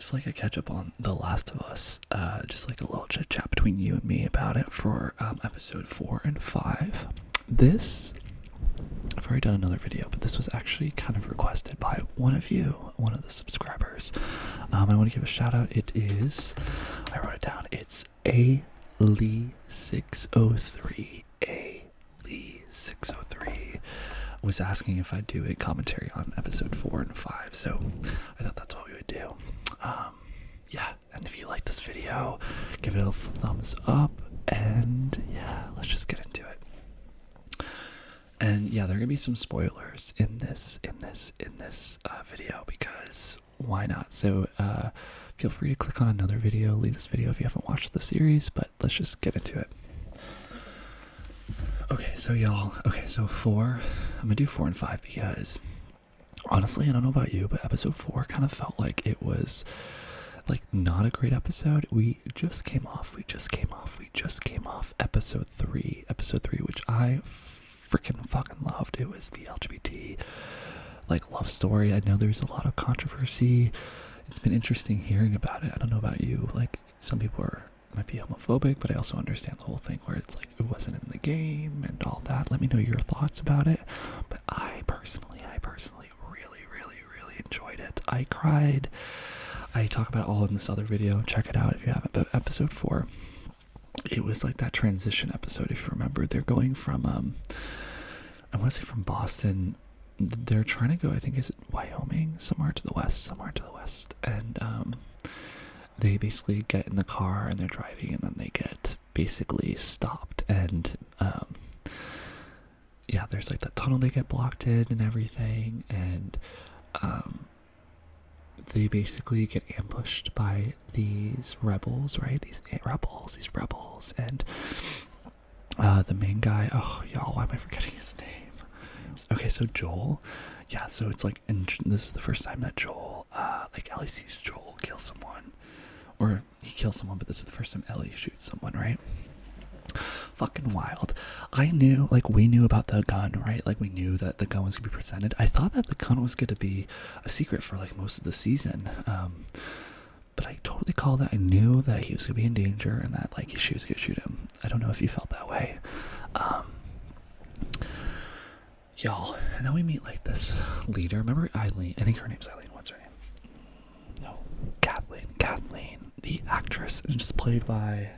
just like a catch up on The Last of Us. Just like a little chit chat between you and me about it for episode 4 and 5. I've already done another video, but this was actually kind of requested by one of you, one of the subscribers. I want to give a shout out. I wrote it down. It's Lee603. Lee603 was asking if I'd do a commentary on episode 4 and 5, so I thought that's what we would do. Yeah, and if you like this video, give it a thumbs up, and yeah, let's just get into it. And yeah, there are gonna be some spoilers in this video, because why not? So feel free to click on another video, leave this video if you haven't watched the series, but let's just get into it. Okay, so y'all, so 4, I'm gonna do 4 and 5 because honestly, I don't know about you, but episode 4 kind of felt like it was like not a great episode. We just came off episode 3, which I freaking fucking loved. It was the LGBT like love story. I know there's a lot of controversy. It's been interesting hearing about it. I don't know about you, like some people might be homophobic, but I also understand the whole thing where it's like it wasn't in the game and all that. Let me know your thoughts about it. But I personally really enjoyed it. I cried. I talk about it all in this other video. Check it out if you haven't. But episode 4, it was like that transition episode, if you remember. They're going from I want to say from Boston. They're trying to go, I think, is it Wyoming, somewhere to the west, and they basically get in the car and they're driving, and then they get basically stopped, and yeah, there's like that tunnel they get blocked in and everything, and they basically get ambushed by these rebels, right? These rebels, and the main guy, oh y'all, why am I forgetting his name? Okay, so Joel, yeah, so it's like, and this is the first time that Joel, like Ellie sees Joel kill someone, or he kills someone, but this is the first time Ellie shoots someone, right? Fucking wild. I knew, like, we knew about the gun, right? Like, we knew that the gun was gonna be presented. I thought that the gun was gonna be a secret for like most of the season, but I totally called it. I knew that he was gonna be in danger and that like she was gonna shoot him. I don't know if you felt that way. Y'all, and then we meet like this leader. Remember Eileen? I think her name's Eileen. What's her name? No, Kathleen, the actress, and just played by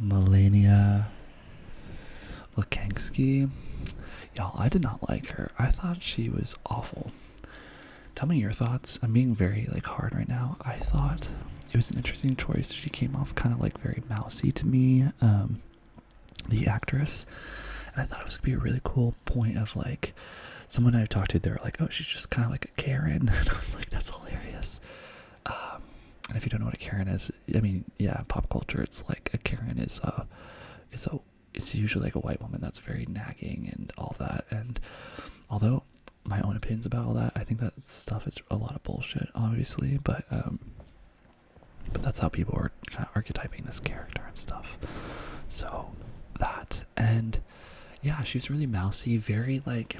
Melania Lekansky. Y'all, I did not like her. I thought she was awful. Tell me your thoughts. I'm being very like hard right now. I thought it was an interesting choice. She came off kind of like very mousy to me, the actress. And I thought it was gonna be a really cool point of like someone I talked to. They were like, "Oh, she's just kind of like a Karen," and I was like, "That's hilarious." And if you don't know what a Karen is, I mean, yeah, pop culture, it's like a Karen is it's usually like a white woman that's very nagging and all that. And although my own opinions about all that, I think that stuff is a lot of bullshit, obviously, but that's how people are kind of archetyping this character and stuff. So that, and yeah, she was really mousy, very like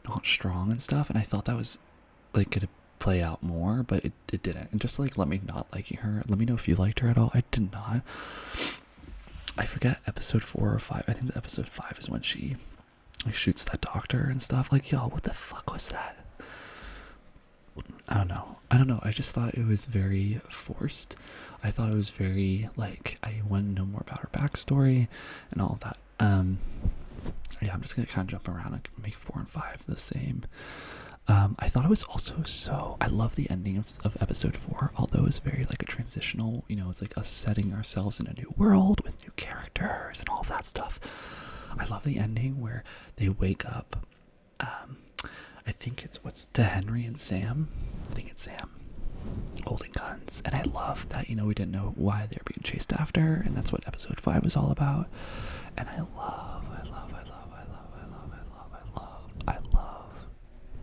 not strong and stuff, and I thought that was like gonna play out more, but it didn't. And just like let me not liking her, let me know if you liked her at all. I did not. I forget episode 4 or 5. I think the episode 5 is when she like shoots that doctor and stuff. Like, y'all, what the fuck was that? I don't know. I just thought it was very forced. I thought it was very like, I want to know more about her backstory and all of that. Yeah, I'm just gonna kind of jump around and make 4 and 5 the same. I thought it was also I love the ending of episode 4, although it was very like a transitional, you know, it's like us setting ourselves in a new world with new characters and all of that stuff. I love the ending where they wake up. I think it's to Henry and Sam. I think it's Sam holding guns, and I love that, you know, we didn't know why they were being chased after, and that's what episode 5 was all about. And I love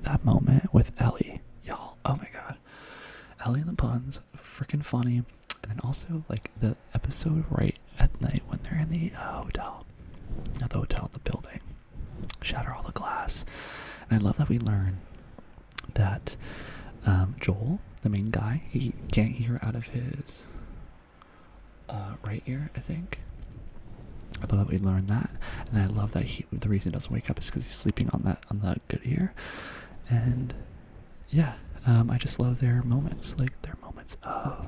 that moment with Ellie, y'all. Oh my god, Ellie and the puns, freaking funny. And then also like the episode right at night when they're in the hotel, not the hotel, the building, shatter all the glass. And I love that we learn that Joel, the main guy, he can't hear out of his right ear, I think. I thought that we learned that, and I love that the reason he doesn't wake up is because he's sleeping on the good ear, and yeah, I just love their moments, like their moments of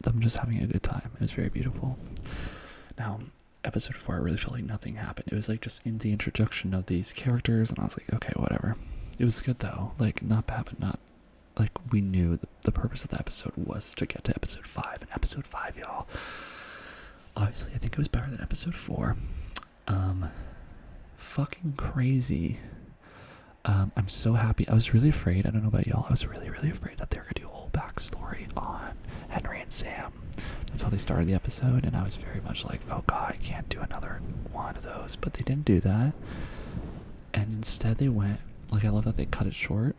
them just having a good time. It was very beautiful. Now, episode 4, I really felt like nothing happened. It was like just in the introduction of these characters, and I was like, okay, whatever. It was good though, like not bad, but not like we knew the purpose of the episode was to get to episode 5, and episode 5, y'all. Obviously, I think it was better than episode 4. Fucking crazy. I'm so happy. I was really afraid. I don't know about y'all. I was really, really afraid that they were gonna do a whole backstory on Henry and Sam. That's how they started the episode, and I was very much like, oh god, I can't do another one of those. But they didn't do that, and instead they went. Like, I love that they cut it short.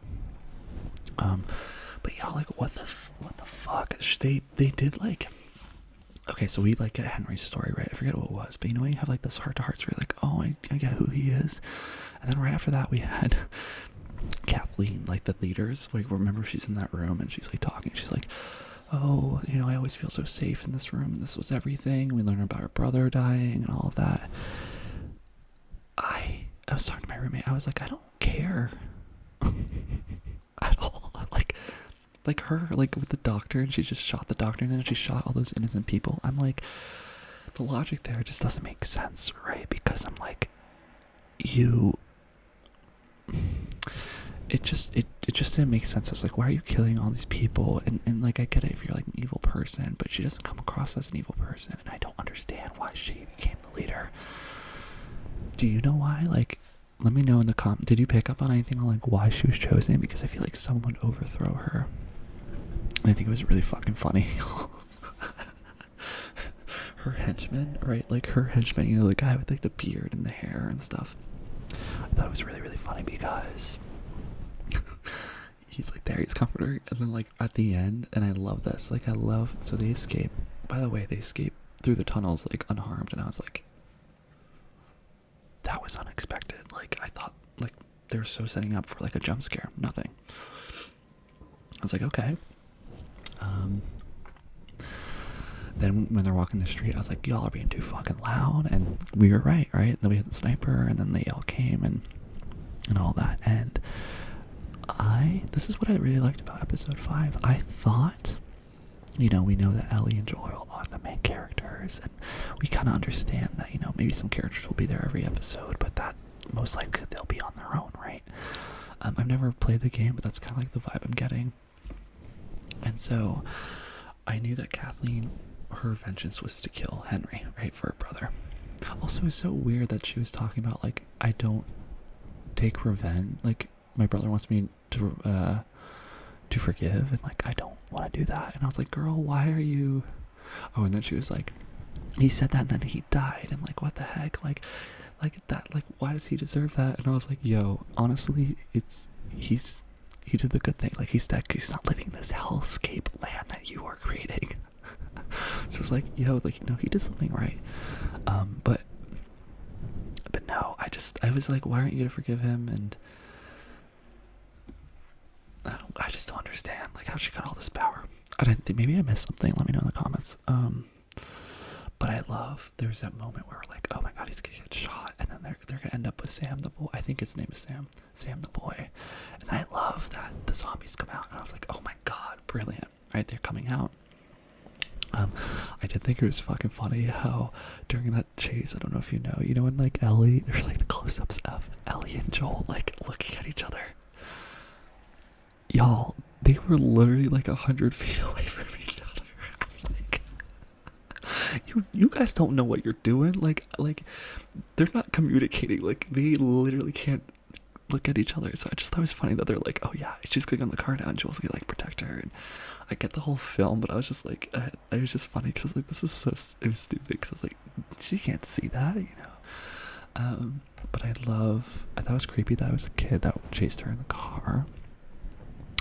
But y'all, like, what the fuck? They did like. Okay, so we like get Henry's story, right? I forget what it was, but you know when you have like those heart-to-hearts where you're like, oh, I get who he is, and then right after that we had Kathleen, like the leaders. Like, remember she's in that room and she's like talking. She's like, oh, you know, I always feel so safe in this room. And this was everything. We learned about her brother dying and all of that. I was talking to my roommate. I was like, I don't care at all. Like her, like with the doctor, and she just shot the doctor, and then she shot all those innocent people. I'm like, the logic there just doesn't make sense, right? Because I'm like, it just didn't make sense. It's like, why are you killing all these people? And like, I get it if you're like an evil person, but she doesn't come across as an evil person, and I don't understand why she became the leader. Do you know why? Like, let me know in the did you pick up on anything on like why she was chosen? Because I feel like someone would overthrow her. I think it was really fucking funny. Her henchman, right? Like her henchman, you know, the guy with like the beard and the hair and stuff. I thought it was really, really funny because he's like there, he's comforting her, and then like at the end, and I love this. Like, so they escape. By the way, they escape through the tunnels like unharmed, and I was like, that was unexpected. Like, I thought like they were so setting up for like a jump scare. Nothing. I was like, okay. Then when they're walking the street, I was like, y'all are being too fucking loud, and we were right? And then we had the sniper, and then they all came and all that, and this is what I really liked about episode 5. I thought, you know, we know that Ellie and Joel are the main characters, and we kind of understand that, you know, maybe some characters will be there every episode, but that most likely they'll be on their own, right? I've never played the game, but that's kind of like the vibe I'm getting. And so I knew that Kathleen, her vengeance was to kill Henry, right, for her brother. Also, it's so weird that she was talking about, like, I don't take revenge. Like, my brother wants me to forgive, and, like, I don't want to do that. And I was like, girl, why are you... Oh, and then she was like, he said that, and then he died, and, like, what the heck? Like that, like, why does he deserve that? And I was like, yo, honestly, he did the good thing. Like, he's dead. He's not living this hellscape land that you are creating. So it's like, yo, like, you know, he did something right. But no, I was like, why aren't you gonna forgive him? And I just don't understand, like, how she got all this power. I didn't think, maybe I missed something. Let me know in the comments. But I love, there's that moment where we're like, oh my god, he's gonna get shot, and then they're gonna end up with Sam the boy. I think his name is Sam the boy. And I love that the zombies come out, and I was like, oh my god, brilliant, right? They're coming out. I did think it was fucking funny how during that chase, I don't know if you know when like Ellie, there's like the close-ups of Ellie and Joel like looking at each other. Y'all, they were literally like 100 feet away from each other. I'm like, you guys don't know what you're doing. Like they're not communicating. Like, they literally can't look at each other. So I just thought it was funny that they're like, oh yeah, she's clicking on the car now, and Joel's gonna like protect her. And I get the whole film, but I was just like, it was just funny because I was like, this is so stupid. Because I was like, she can't see that, you know. But I thought it was creepy that I was a kid that chased her in the car.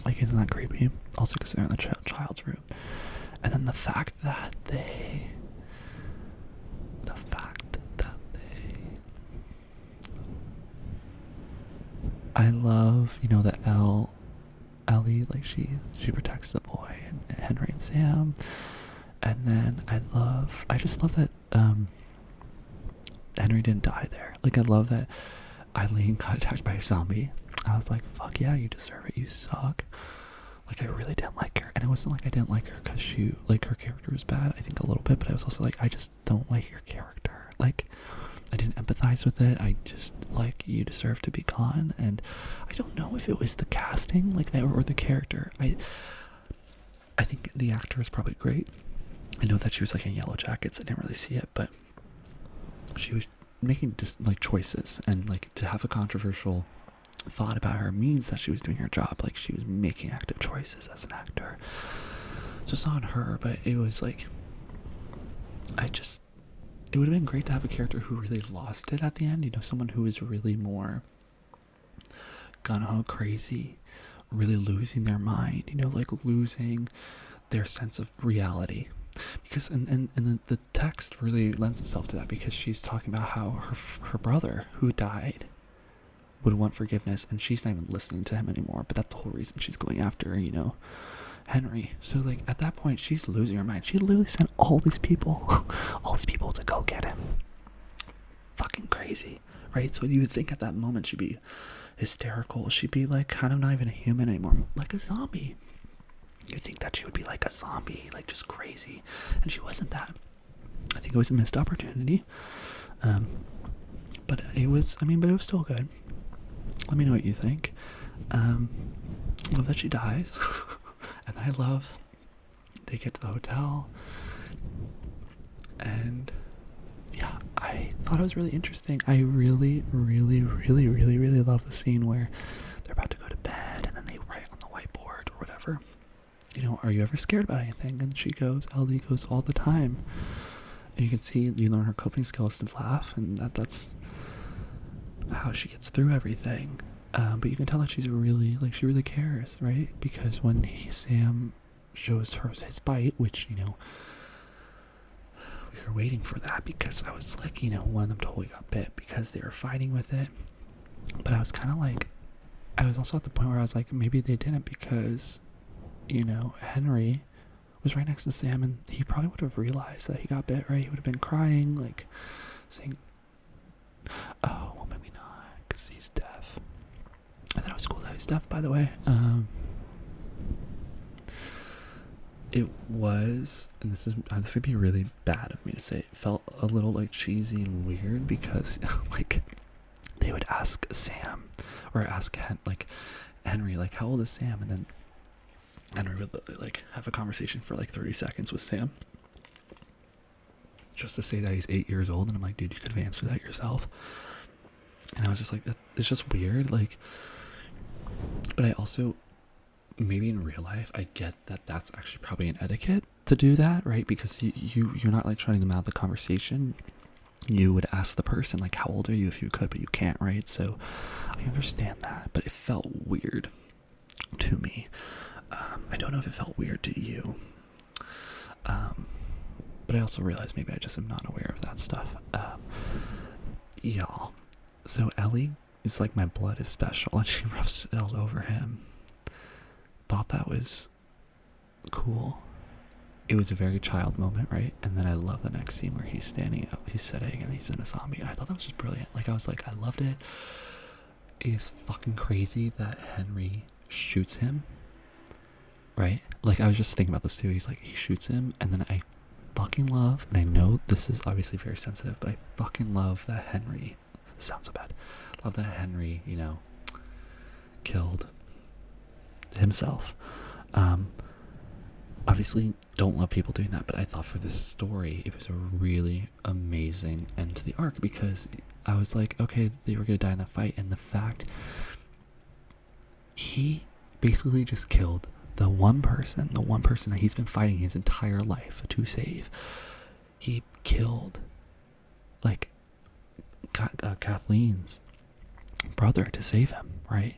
Like, isn't that creepy? Also because they're in the child's room. And then the fact that they I love, that Ellie, like she protects the boy and Henry and Sam. And then I just love that Henry didn't die there. Like, I love that Eileen got attacked by a zombie. I was like, fuck yeah, you deserve it, you suck. Like, I really didn't like her. And it wasn't like I didn't like her because her character was bad. I think a little bit, but I was also like, I just don't like your character. Like, I didn't empathize with it. I just, like, you deserve to be gone. And I don't know if it was the casting, like, or the character. I think the actor was probably great. I know that she was, like, in Yellow Jackets. I didn't really see it, but she was making just, like, choices. And, like, to have a controversial thought about her means that she was doing her job. Like, she was making active choices as an actor. So it's not on her, but it was like, it would have been great to have a character who really lost it at the end. Someone who is really more gung-ho crazy, really losing their mind, like losing their sense of reality. Because and the text really lends itself to that, because she's talking about how her brother who died would want forgiveness, and she's not even listening to him anymore. But that's the whole reason she's going after, Henry. So, like, at that point, she's losing her mind. She literally sent all these people to go get him. Fucking crazy, right? So you would think at that moment she'd be hysterical. She'd be, like, kind of not even a human anymore, like a zombie. You'd think that she would be like a zombie, like, just crazy. And she wasn't that. I think it was a missed opportunity. But it was still good. Let me know what you think. Love that she dies. And I love they get to the hotel. And yeah, I thought it was really interesting. I really, really, really, really, really love the scene where they're about to go to bed and then they write on the whiteboard or whatever. Are you ever scared about anything? And Ellie goes, all the time. And you can see, you learn her coping skills to laugh, and that's how she gets through everything. But you can tell that she's really, like, she really cares, right? Because when Sam shows her his bite, which, we were waiting for that, because I was like, one of them totally got bit because they were fighting with it. But I was kind of like, I was also at the point where I was like, maybe they didn't, because, Henry was right next to Sam, and he probably would have realized that he got bit, right? He would have been crying, like, saying, oh, well, maybe not, because he's deaf. I thought it was cool that he's deaf, by the way. It was, and this would be really bad of me to say, it felt a little, like, cheesy and weird, because, like, they would ask Sam, or ask Henry, like, how old is Sam? And then Henry would, like, have a conversation for, like, 30 seconds with Sam, just to say that he's 8 years old. And I'm like, dude, you could have answered that yourself. And I was just like, it's just weird, like. But I also, maybe in real life, I get that that's actually probably an etiquette to do that, right? Because you're not, like, trying to mouth the conversation. You would ask the person, like, how old are you, if you could, but you can't, right? So I understand that, but it felt weird to me. I don't know if it felt weird to you. But I also realized maybe I just am not aware of that stuff. Y'all. So Ellie is like, my blood is special, and she rubs it all over him. Thought that was cool. It was a very child moment, right? And then I love the next scene where he's standing up, he's sitting, and he's in a zombie. I thought that was just brilliant. Like, I was like, I loved it. It is fucking crazy that Henry shoots him, right? Like, I was just thinking about this too. He's like, he shoots him, and then I fucking love, and I know this is obviously very sensitive, but I fucking love that Henry, this sounds so bad, love that Henry, killed himself. Obviously don't love people doing that, but I thought for this story it was a really amazing end to the arc, because I was like, okay, they were gonna die in that fight, and the fact he basically just killed the one person that he's been fighting his entire life to save. He killed, like, Kathleen's brother to save him, right?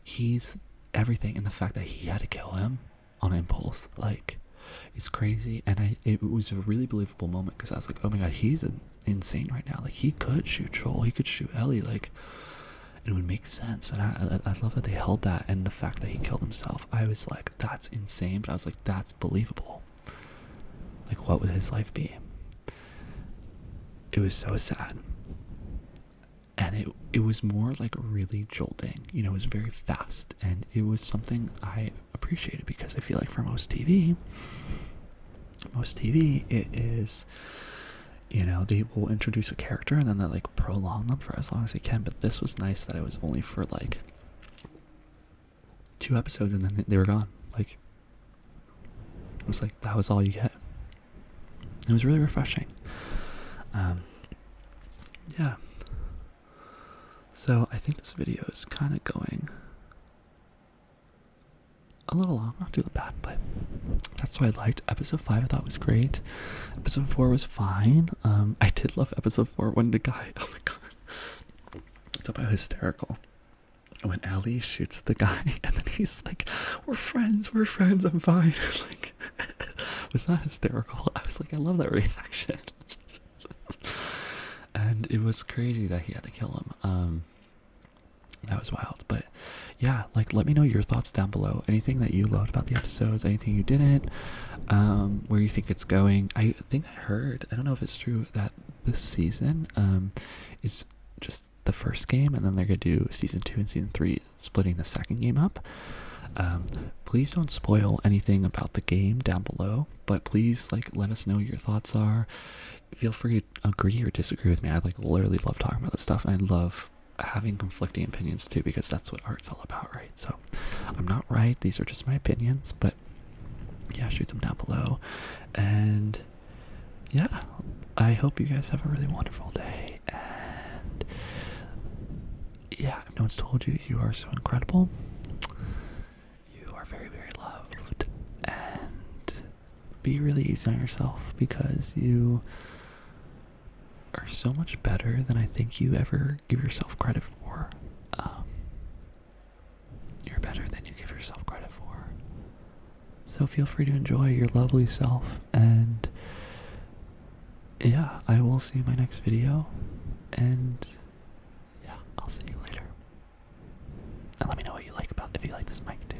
He's everything, and the fact that he had to kill him on impulse, like, it's crazy. And it was a really believable moment, because I was like, oh my god, he's insane right now. Like, he could shoot Joel, he could shoot Ellie, like, it would make sense. And I love that they held that, and the fact that he killed himself. I was like, that's insane, but I was like, that's believable. Like, what would his life be? It was so sad. And it was more like really jolting. You know, it was very fast, and it was something I appreciated, because I feel like for most TV, it is, you know, they will introduce a character and then they like prolong them for as long as they can. But this was nice that it was only for like 2 episodes and then they were gone. Like, it was like that was all you get. It was really refreshing. Yeah. So I think this video is kind of going a little long, not too bad, but that's what I liked. Episode 5 I thought was great. Episode 4 was fine. I did love episode 4 when the guy, oh my god, it's about hysterical. When Ellie shoots the guy and then he's like, we're friends, I'm fine. Like, was that hysterical? I was like, I love that reaction. And it was crazy that he had to kill him. That was wild. But yeah, like, let me know your thoughts down below. Anything that you loved about the episodes, anything you didn't, where you think it's going. I think I heard, I don't know if it's true, that this season is just the first game, and then they're gonna do season 2 and season 3, splitting the second game up. Please don't spoil anything about the game down below, but please, like, let us know what your thoughts are. Feel free to agree or disagree with me. I like literally love talking about this stuff, and I love having conflicting opinions too, because that's what art's all about, right? So I'm not right, these are just my opinions, but yeah, shoot them down below. And yeah, I hope you guys have a really wonderful day. And yeah, if no one's told you, you are so incredible. You are very, very loved. And be really easy on yourself, because you are so much better than I think you ever give yourself credit for. You're better than you give yourself credit for. So feel free to enjoy your lovely self, and yeah, I will see you in my next video, and yeah, I'll see you later. And let me know what you like about, if you like this mic too.